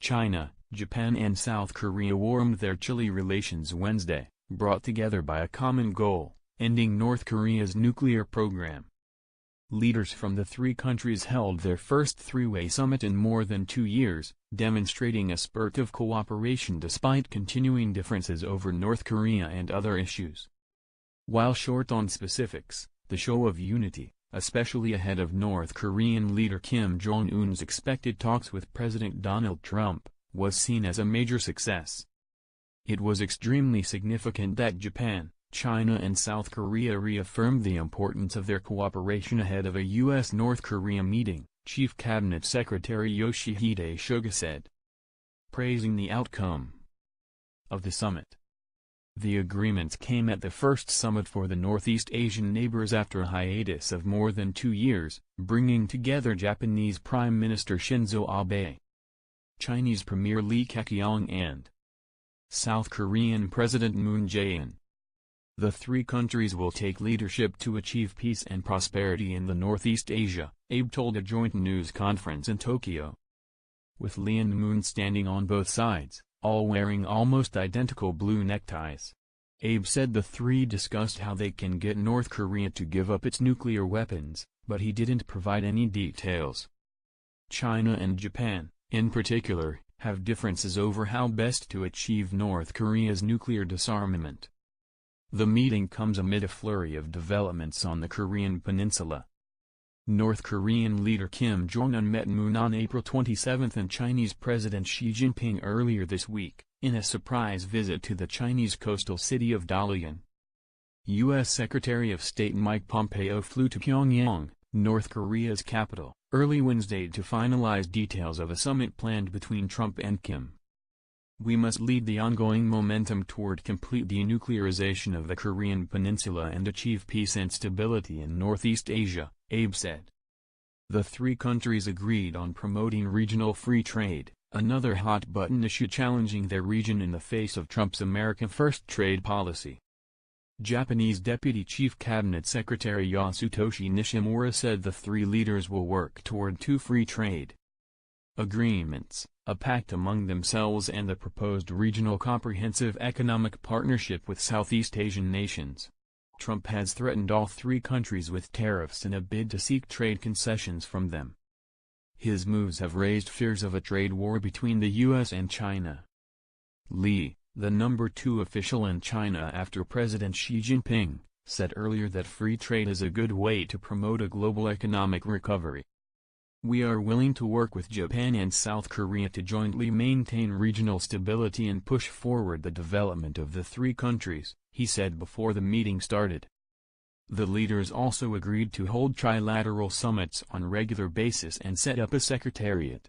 China, Japan and South Korea warmed their chilly relations Wednesday, brought together by a common goal, ending North Korea's nuclear program. Leaders from the three countries held their first three-way summit in more than 2 years, demonstrating a spurt of cooperation despite continuing differences over North Korea and other issues. While short on specifics, the show of unity, especially ahead of North Korean leader Kim Jong-un's expected talks with President Donald Trump, was seen as a major success. It was extremely significant that Japan, China and South Korea reaffirmed the importance of their cooperation ahead of a U.S.-North Korea meeting, Chief Cabinet Secretary Yoshihide Suga said, praising the outcome of the summit. The agreements came at the first summit for the Northeast Asian neighbors after a hiatus of more than 2 years, bringing together Japanese Prime Minister Shinzo Abe, Chinese Premier Li Keqiang and South Korean President Moon Jae-in. The three countries will take leadership to achieve peace and prosperity in the Northeast Asia, Abe told a joint news conference in Tokyo. With Lee and Moon standing on both sides, all wearing almost identical blue neckties. Abe said the three discussed how they can get North Korea to give up its nuclear weapons, but he didn't provide any details. China and Japan, in particular, have differences over how best to achieve North Korea's nuclear disarmament. The meeting comes amid a flurry of developments on the Korean peninsula. North Korean leader Kim Jong-un met Moon on April 27 and Chinese President Xi Jinping earlier this week, in a surprise visit to the Chinese coastal city of Dalian. U.S. Secretary of State Mike Pompeo flew to Pyongyang, North Korea's capital, early Wednesday to finalize details of a summit planned between Trump and Kim. We must lead the ongoing momentum toward complete denuclearization of the Korean peninsula and achieve peace and stability in Northeast Asia, Abe said. The three countries agreed on promoting regional free trade, another hot-button issue challenging their region in the face of Trump's America First trade policy. Japanese Deputy Chief Cabinet Secretary Yasutoshi Nishimura said the three leaders will work toward two free trade agreements, a pact among themselves and the proposed regional comprehensive economic partnership with Southeast Asian nations. Trump has threatened all three countries with tariffs in a bid to seek trade concessions from them. His moves have raised fears of a trade war between the U.S. and China. Li, the number 2 official in China after President Xi Jinping, said earlier that free trade is a good way to promote a global economic recovery. We are willing to work with Japan and South Korea to jointly maintain regional stability and push forward the development of the three countries, he said before the meeting started. The leaders also agreed to hold trilateral summits on a regular basis and set up a secretariat.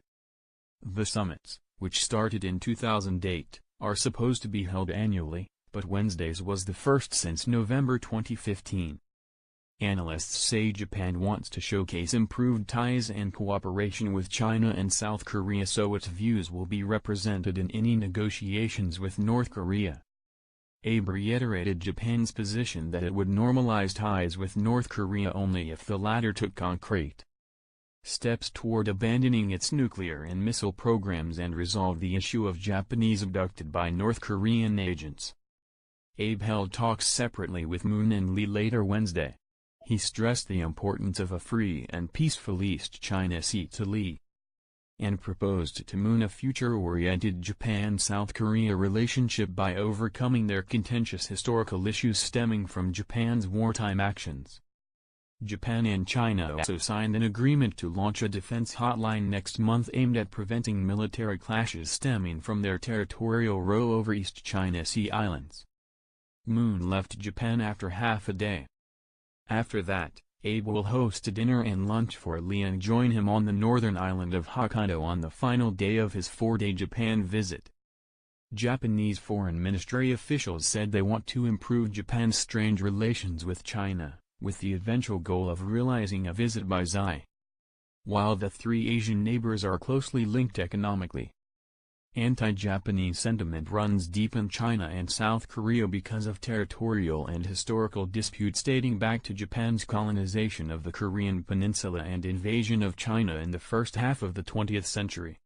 The summits, which started in 2008, are supposed to be held annually, but Wednesday's was the first since November 2015. Analysts say Japan wants to showcase improved ties and cooperation with China and South Korea so its views will be represented in any negotiations with North Korea. Abe reiterated Japan's position that it would normalize ties with North Korea only if the latter took concrete steps toward abandoning its nuclear and missile programs and resolve the issue of Japanese abducted by North Korean agents. Abe held talks separately with Moon and Lee later Wednesday. He stressed the importance of a free and peaceful East China Sea to Lee, and proposed to Moon a future-oriented Japan-South Korea relationship by overcoming their contentious historical issues stemming from Japan's wartime actions. Japan and China also signed an agreement to launch a defense hotline next month aimed at preventing military clashes stemming from their territorial row over East China Sea islands. Moon left Japan after half a day. After that, Abe will host a dinner and lunch for Lee and join him on the northern island of Hokkaido on the final day of his 4-day Japan visit. Japanese foreign ministry officials said they want to improve Japan's strained relations with China, with the eventual goal of realizing a visit by Xi. While the three Asian neighbors are closely linked economically, anti-Japanese sentiment runs deep in China and South Korea because of territorial and historical disputes dating back to Japan's colonization of the Korean peninsula and invasion of China in the first half of the 20th century.